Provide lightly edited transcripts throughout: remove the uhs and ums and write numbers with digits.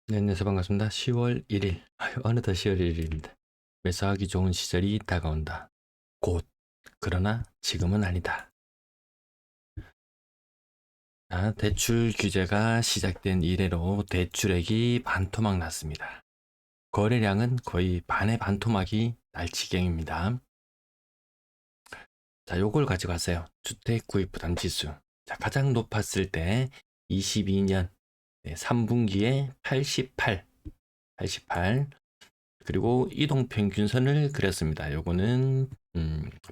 네, 안녕하세요. 반갑습니다. 10월 1일. 어느덧 10월 1일입니다. 매수하기 좋은 시절이 다가온다. 곧. 그러나 지금은 아니다. 대출 규제가 시작된 이래로 대출액이 반토막 났습니다. 거래량은 거의 반의 반토막이 날 지경입니다. 자, 요걸 가지고 왔어요. 주택 구입 부담 지수. 자, 가장 높았을 때 22년 3분기에 88. 그리고 이동평균선을 그렸습니다. 요거는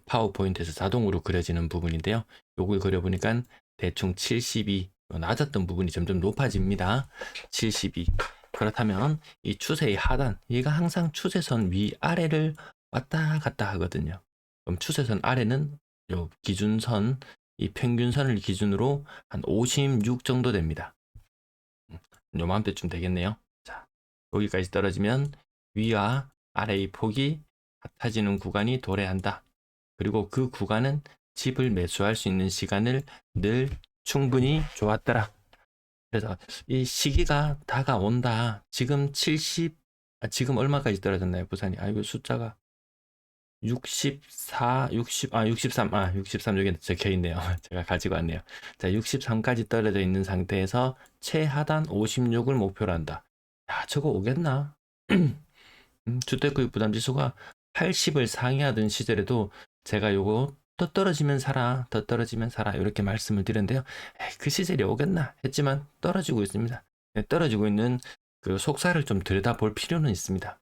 파워포인트에서 자동으로 그려지는 부분인데요. 요걸 그려보니까 대충 72, 낮았던 부분이 점점 높아집니다. 72. 그렇다면 이 추세의 하단, 얘가 항상 추세선 위아래를 왔다 갔다 하거든요. 그럼 추세선 아래는 요 기준선, 이 평균선을 기준으로 한 56 정도 됩니다. 요맘때쯤 되겠네요. 자, 여기까지 떨어지면 위와 아래의 폭이 같아지는 구간이 도래한다. 그리고 그 구간은 집을 매수할 수 있는 시간을 늘 충분히 줘왔더라. 그래서 이 시기가 다가온다. 지금 70, 지금 얼마까지 떨어졌나요, 부산이? 이거 숫자가 64, 60, 63, 63 여기 적혀 있네요. 제가 가지고 왔네요. 자, 63까지 떨어져 있는 상태에서 최하단 56을 목표로 한다. 야, 저거 오겠나? 주택구입 부담 지수가 80을 상회하던 시절에도 제가 요거 더 떨어지면 사라, 더 떨어지면 사라 이렇게 말씀을 드렸는데요. 그 시절이 오겠나 했지만 떨어지고 있습니다. 네, 떨어지고 있는 그 속사를 좀 들여다볼 필요는 있습니다.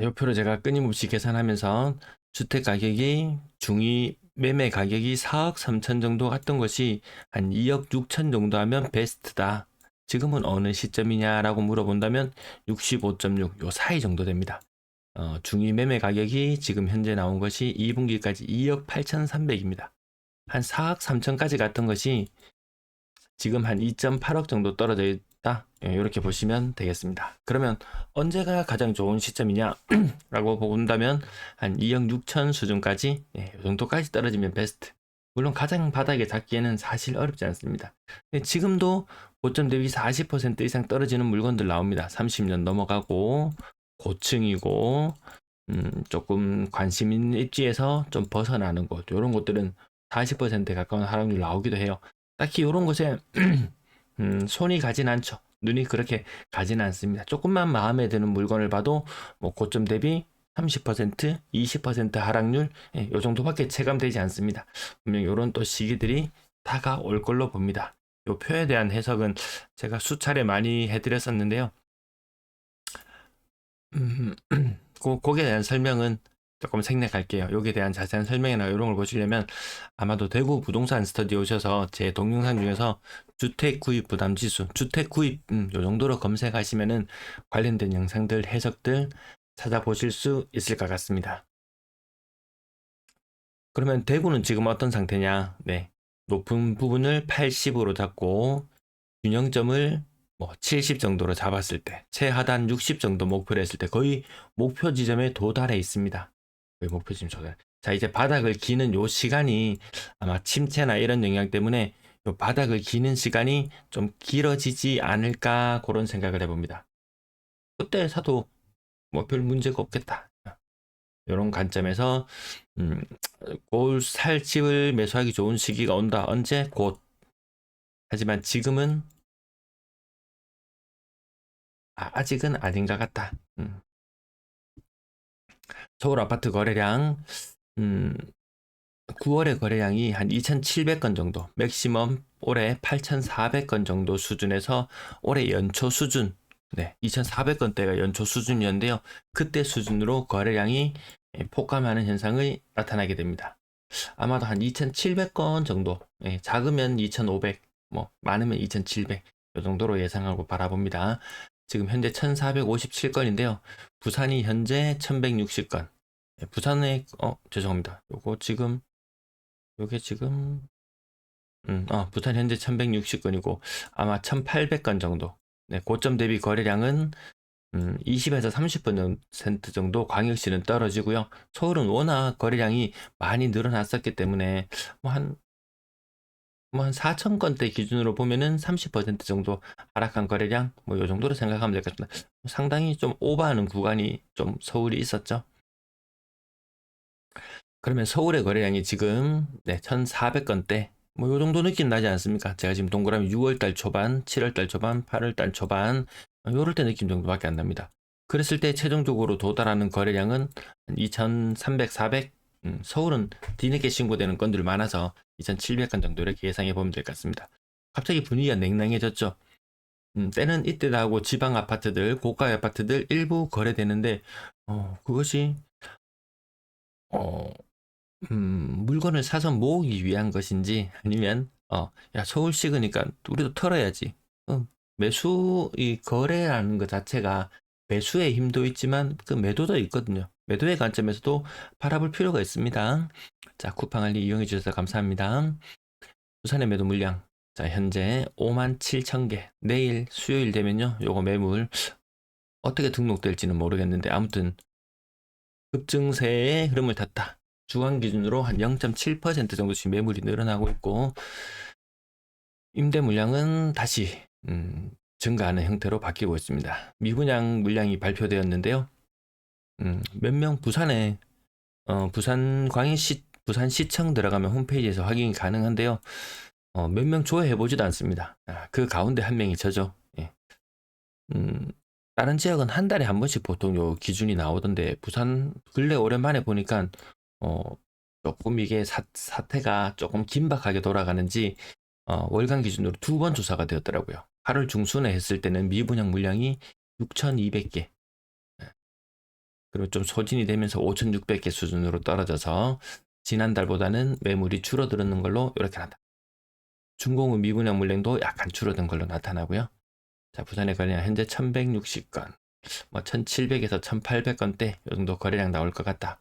요 표를 제가 끊임없이 계산하면서 주택 가격이 중위 매매 가격이 4억 3천 정도 갔던 것이 한 2억 6천 정도 하면 베스트다. 지금은 어느 시점이냐라고 물어본다면 65.6, 요 사이 정도 됩니다. 중위 매매 가격이 지금 현재 나온 것이 2분기까지 2억 8,300입니다. 한 4억 3천까지 갔던 것이 지금 한 2.8억 정도 떨어져 있다. 이렇게 보시면 되겠습니다. 그러면 언제가 가장 좋은 시점이냐 라고 본다면 한 2억 6천 수준까지 이 정도까지 떨어지면 베스트. 물론 가장 바닥에 잡기에는 사실 어렵지 않습니다. 지금도 고점 대비 40% 이상 떨어지는 물건들 나옵니다. 30년 넘어가고 고층이고 조금 관심 있는 입지에서 좀 벗어나는 곳, 이런 곳들은 40%에 가까운 하락률 나오기도 해요. 딱히 이런 곳에 손이 가진 않죠. 눈이 그렇게 가진 않습니다. 조금만 마음에 드는 물건을 봐도 뭐 고점 대비 30%, 20% 하락률, 이 정도밖에 체감되지 않습니다. 분명 이런 또 시기들이 다가올 걸로 봅니다. 이 표에 대한 해석은 제가 수차례 많이 해드렸었는데요. 음, 거기에 대한 설명은 조금 생략할게요. 여기에 대한 자세한 설명이나 이런 걸 보시려면 아마도 대구 부동산 스터디 오셔서 제 동영상 중에서 주택 구입 부담 지수, 주택 구입 요 정도로 검색하시면은 관련된 영상들, 해석들 찾아보실 수 있을 것 같습니다. 그러면 대구는 지금 어떤 상태냐? 네. 높은 부분을 80으로 잡고 균형점을 뭐 70 정도로 잡았을 때, 최하단 60 정도 목표를 했을 때 거의 목표 지점에 도달해 있습니다. 거의 목표 지점 도달. 자, 이제 바닥을 기는 요 시간이 아마 침체나 이런 영향 때문에 요 바닥을 기는 시간이 좀 길어지지 않을까 그런 생각을 해봅니다. 그때 사도 뭐 별 문제가 없겠다. 이런 관점에서 음, 살 집을 매수하기 좋은 시기가 온다. 언제? 곧. 하지만 지금은 아직은 아닌 것 같다. 서울 아파트 거래량, 음, 9월의 거래량이 한 2,700건 정도, 맥시멈 올해 8,400건 정도 수준에서 올해 연초 수준, 네, 2,400건대가 연초 수준이었는데요. 그때 수준으로 거래량이 폭감하는 현상이 나타나게 됩니다. 아마도 한 2,700건 정도, 작으면 2,500, 뭐 많으면 2,700, 이 정도로 예상하고 바라봅니다. 지금 현재 1,457건인데요. 부산이 현재 1,160건. 부산에 죄송합니다. 요게 지금 부산 현재 1,160건이고 아마 1,800건 정도. 네, 고점 대비 거래량은 20에서 30% 정도 광역시는 떨어지고요. 서울은 워낙 거래량이 많이 늘어났었기 때문에 뭐한 뭐 한 4천 건대 기준으로 보면은 30% 정도 하락한 거래량 뭐 요 정도로 생각하면 될 것 같습니다. 상당히 좀 오버하는 구간이 좀 서울이 있었죠. 그러면 서울의 거래량이 지금 네, 1,400건대 뭐 요 정도 느낌 나지 않습니까? 제가 지금 동그라미 6월달 초반, 7월달 초반, 8월달 초반 요럴 때 느낌 정도밖에 안 납니다. 그랬을 때 최종적으로 도달하는 거래량은 2,300, 400 서울은 뒤늦게 신고되는 건들 많아서 2,700건 정도 이렇게 예상해 보면 될 것 같습니다. 갑자기 분위기가 냉랭해졌죠. 때는 이때다 하고 지방 아파트들, 고가 아파트들 일부 거래되는데 그것이 어, 물건을 사서 모으기 위한 것인지 아니면 야 서울 식으니까 우리도 털어야지. 매수 이 거래라는 것 자체가 매수의 힘도 있지만 그 매도도 있거든요. 매도의 관점에서도 바라볼 필요가 있습니다. 자, 쿠팡알리 이용해 주셔서 감사합니다. 부산의 매도 물량. 자, 현재 57,000개. 내일 수요일 되면요. 요거 매물 어떻게 등록될지는 모르겠는데 아무튼 급증세의 흐름을 탔다. 주간 기준으로 한 0.7% 정도씩 매물이 늘어나고 있고 임대 물량은 다시 증가하는 형태로 바뀌고 있습니다. 미분양 물량이 발표되었는데요. 몇 명 부산에 부산 광역시 부산시청 들어가면 홈페이지에서 확인이 가능한데요. 몇 명 조회해 보지도 않습니다. 그 가운데 한 명이 저죠. 예. 음, 다른 지역은 한 달에 한 번씩 보통 요 기준이 나오던데 부산 근래 오랜만에 보니까 어, 조금 이게 사태가 조금 긴박하게 돌아가는지 월간 기준으로 두 번 조사가 되었더라고요. 8월 중순에 했을 때는 미분양 물량이 6,200개, 그리고 좀 소진이 되면서 5,600개 수준으로 떨어져서 지난달보다는 매물이 줄어드는 걸로 이렇게 나타. 중공업 미분양 물량도 약간 줄어든 걸로 나타나고요. 자, 부산의 거래량 현재 1,160건, 뭐 1,700에서 1,800건대 이 정도 거래량 나올 것 같다.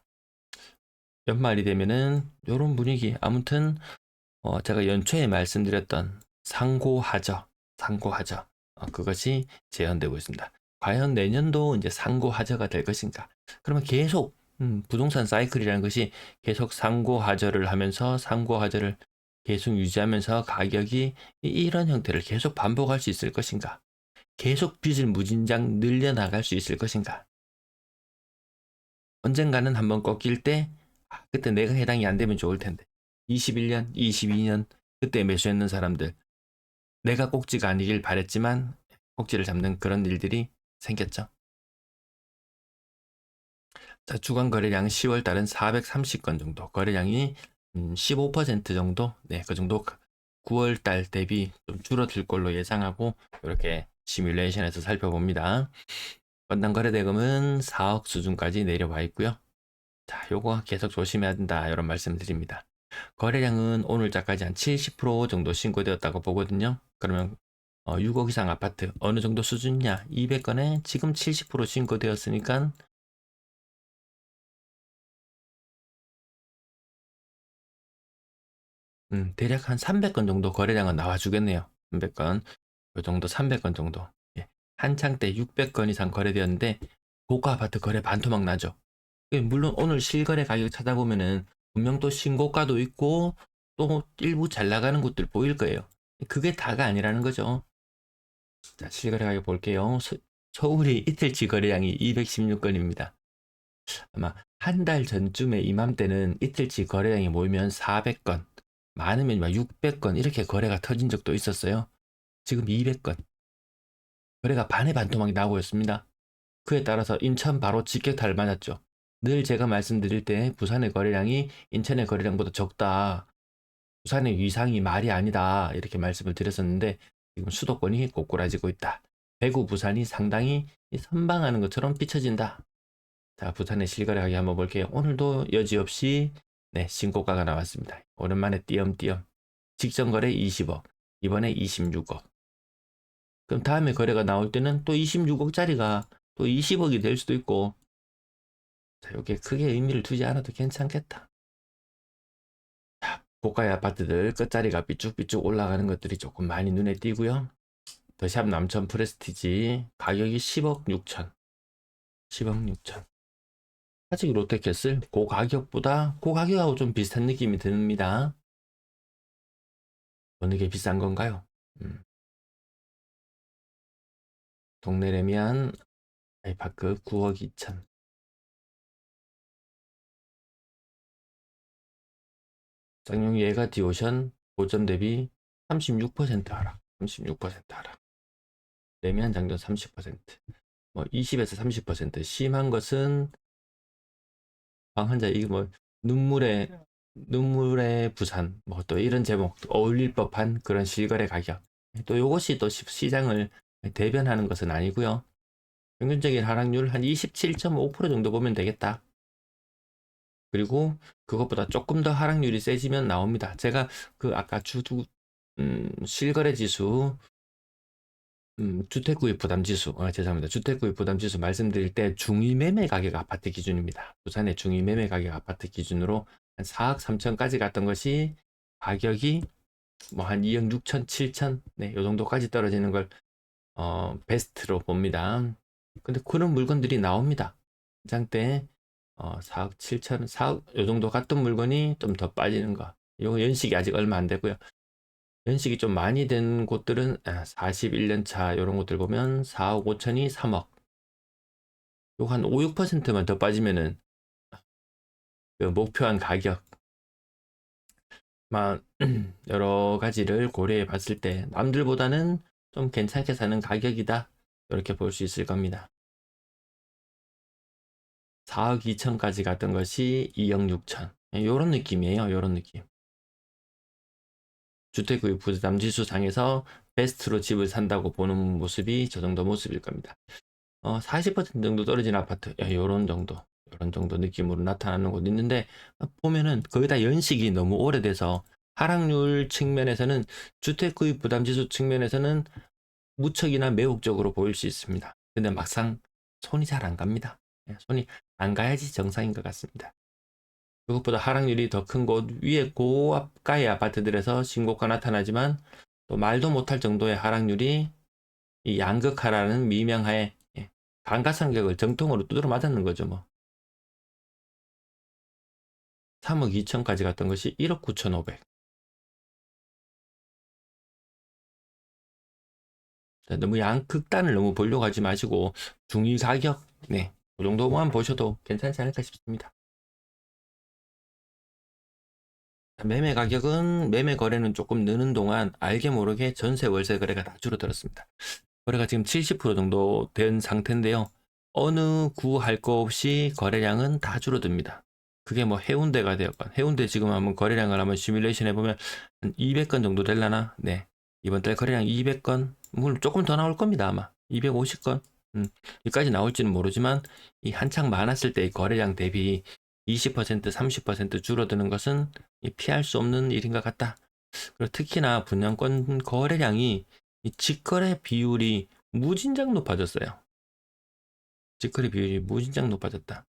연말이 되면은 이런 분위기. 아무튼 제가 연초에 말씀드렸던 상고하저 그것이 재현되고 있습니다. 과연 내년도 이제 상고하저가 될 것인가? 그러면 계속 부동산 사이클이라는 것이 계속 상고하저를 하면서 상고하저를 계속 유지하면서 가격이 이런 형태를 계속 반복할 수 있을 것인가? 계속 빚을 무진장 늘려나갈 수 있을 것인가? 언젠가는 한번 꺾일 때 그때 내가 해당이 안 되면 좋을 텐데 21년, 22년 그때 매수했는 사람들 내가 꼭지가 아니길 바랬지만 꼭지를 잡는 그런 일들이 생겼죠. 자, 주간 거래량 10월 달은 430건 정도, 거래량이 15% 정도, 네, 그 정도 9월 달 대비 좀 줄어들 걸로 예상하고 이렇게 시뮬레이션에서 살펴봅니다. 건당 거래 대금은 4억 수준까지 내려와 있고요. 자, 요거 계속 조심해야 된다 이런 말씀 드립니다. 거래량은 오늘자까지 한 70% 정도 신고되었다고 보거든요. 그러면 6억 이상 아파트 어느 정도 수준이냐? 200건에 지금 70% 신고되었으니까 대략 한 300건 정도 거래량은 나와주겠네요. 300건, 요 정도 300건 정도. 예. 한창 때 600건 이상 거래되었는데 고가 아파트 거래 반토막 나죠. 예, 물론 오늘 실거래 가격 찾아보면은 분명 또 신고가도 있고 또 일부 잘 나가는 곳들 보일 거예요. 그게 다가 아니라는 거죠. 자, 실거래 가격 볼게요. 서울이 이틀치 거래량이 216건입니다. 아마 한 달 전쯤에 이맘때는 이틀치 거래량이 모이면 400건, 많으면 막 600건 이렇게 거래가 터진 적도 있었어요. 지금 200건. 거래가 반의 반토막이 나오고 있습니다. 그에 따라서 인천 바로 직격탄을 맞았죠. 늘 제가 말씀드릴 때 부산의 거래량이 인천의 거래량보다 적다. 부산의 위상이 말이 아니다. 이렇게 말씀을 드렸었는데 지금 수도권이 고꾸라지고 있다. 대구, 부산이 상당히 선방하는 것처럼 비춰진다. 자, 부산의 실거래 가격 한번 볼게요. 오늘도 여지없이 네, 신고가가 나왔습니다. 오랜만에 띄엄띄엄. 직전 거래 20억, 이번에 26억. 그럼 다음에 거래가 나올 때는 또 26억짜리가 또 20억이 될 수도 있고, 자, 이게 크게 의미를 두지 않아도 괜찮겠다. 자, 고가의 아파트들 끝자리가 삐쭉삐쭉 올라가는 것들이 조금 많이 눈에 띄고요. 더샵 남천 프레스티지 가격이 10억 6천, 10억 6천. 아직 롯데캐슬 그 가격보다 그 가격하고 좀 비슷한 느낌이 듭니다. 어느 게 비싼 건가요? 동네 레미안 아이파크 9억 2천. 쌍용 예가 디오션 고점 대비 36% 하락. 36% 하락. 레미안 장전 30%. 뭐 20에서 30% 심한 것은 방한자 이거 뭐 눈물의 부산 뭐 또 이런 제목 어울릴 법한 그런 실거래 가격 또 요것이 또 시장을 대변하는 것은 아니고요. 평균적인 하락률 한 27.5% 정도 보면 되겠다. 그리고 그것보다 조금 더 하락률이 세지면 나옵니다. 제가 그 아까 실거래 지수 주택구입 부담지수, 죄송합니다. 주택구입 부담지수 말씀드릴 때 중위매매 가격 아파트 기준입니다. 부산의 중위매매 가격 아파트 기준으로 한 4억 3천까지 갔던 것이 가격이 뭐 한 2억 6천, 7천, 네, 요 정도까지 떨어지는 걸 베스트로 봅니다. 근데 그런 물건들이 나옵니다. 시장 때 4억 7천, 4억 요 정도 갔던 물건이 좀 더 빠지는 거. 요 연식이 아직 얼마 안 되고요. 연식이 좀 많이 된 곳들은 41년 차 이런 곳들 보면 4억 5천이 3억. 요 한 5, 6%만 더 빠지면은 그 목표한 가격만 여러 가지를 고려해 봤을 때 남들보다는 좀 괜찮게 사는 가격이다. 이렇게 볼 수 있을 겁니다. 4억 2천까지 갔던 것이 2억 6천. 요런 느낌이에요. 요런 느낌. 주택구입 부담 지수 상에서 베스트로 집을 산다고 보는 모습이 저 정도 모습일 겁니다. 40% 정도 떨어진 아파트, 요런 정도, 요런 정도 느낌으로 나타나는 곳 있는데, 보면은 거의 다 연식이 너무 오래돼서 하락률 측면에서는 주택구입 부담지수 측면에서는 무척이나 매혹적으로 보일 수 있습니다. 근데 막상 손이 잘 안 갑니다. 손이 안 가야지 정상인 것 같습니다. 그것보다 하락률이 더 큰 곳 위에 고압가의 아파트들에서 신고가 나타나지만 또 말도 못할 정도의 하락률이 이 양극화라는 미명하에 감가상각을 정통으로 두드려 맞았는 거죠. 뭐 3억 2천까지 갔던 것이 1억 9천5백. 너무 양극단을 너무 보려고 하지 마시고 중위 가격 그 정도만 보셔도 괜찮지 않을까 싶습니다. 매매 가격은 매매 거래는 조금 느는 동안 알게 모르게 전세 월세 거래가 다 줄어들었습니다. 거래가 지금 70% 정도 된 상태인데요. 어느 구 할 거 없이 거래량은 다 줄어듭니다. 그게 뭐 해운대가 되었건 해운대 지금 한번 거래량을 한번 시뮬레이션 해보면 한 200건 정도 될라나? 네. 이번 달 거래량 200건 물론 조금 더 나올 겁니다. 아마 250건 여기까지 나올지는 모르지만 이 한창 많았을 때의 거래량 대비 20% 30% 줄어드는 것은 피할 수 없는 일인 것 같다. 그리고 특히나 분양권 거래량이 이 직거래 비율이 무진장 높아졌어요. 직거래 비율이 무진장 높아졌다.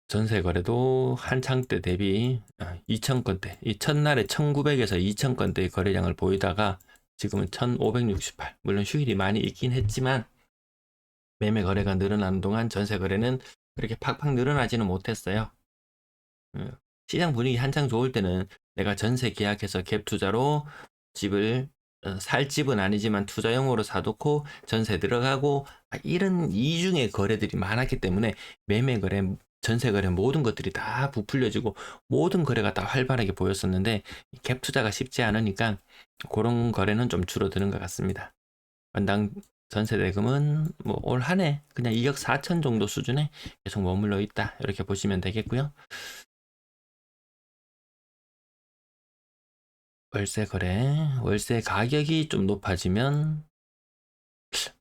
전세 거래도 한창 때 대비 2,000건대, 이 첫날에 1,900에서 2,000건대의 거래량을 보이다가 지금은 1,568. 물론 휴일이 많이 있긴 했지만 매매 거래가 늘어나는 동안 전세 거래는 그렇게 팍팍 늘어나지는 못했어요. 시장 분위기 한창 좋을 때는 내가 전세 계약해서 갭 투자로 집을 살 집은 아니지만 투자용으로 사놓고 전세 들어가고 이런 이중의 거래들이 많았기 때문에 매매 거래, 전세 거래 모든 것들이 다 부풀려지고 모든 거래가 다 활발하게 보였었는데 갭 투자가 쉽지 않으니까 그런 거래는 좀 줄어드는 것 같습니다. 건당 전세 대금은 뭐 올 한 해 그냥 2억 4천 정도 수준에 계속 머물러 있다 이렇게 보시면 되겠고요. 월세 거래, 월세 가격이 좀 높아지면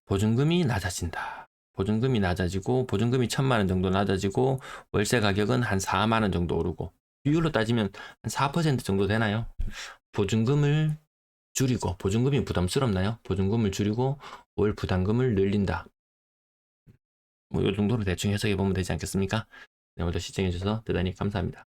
보증금이 낮아진다. 보증금이 낮아지고 보증금이 1,000만 원 정도 낮아지고 월세 가격은 한 4만 원 정도 오르고 비율로 따지면 한 4% 정도 되나요? 보증금을 줄이고 보증금이 부담스럽나요? 보증금을 줄이고 월 부담금을 늘린다. 뭐 이 정도로 대충 해석해 보면 되지 않겠습니까? 네, 오늘 시청해 주셔서 대단히 감사합니다.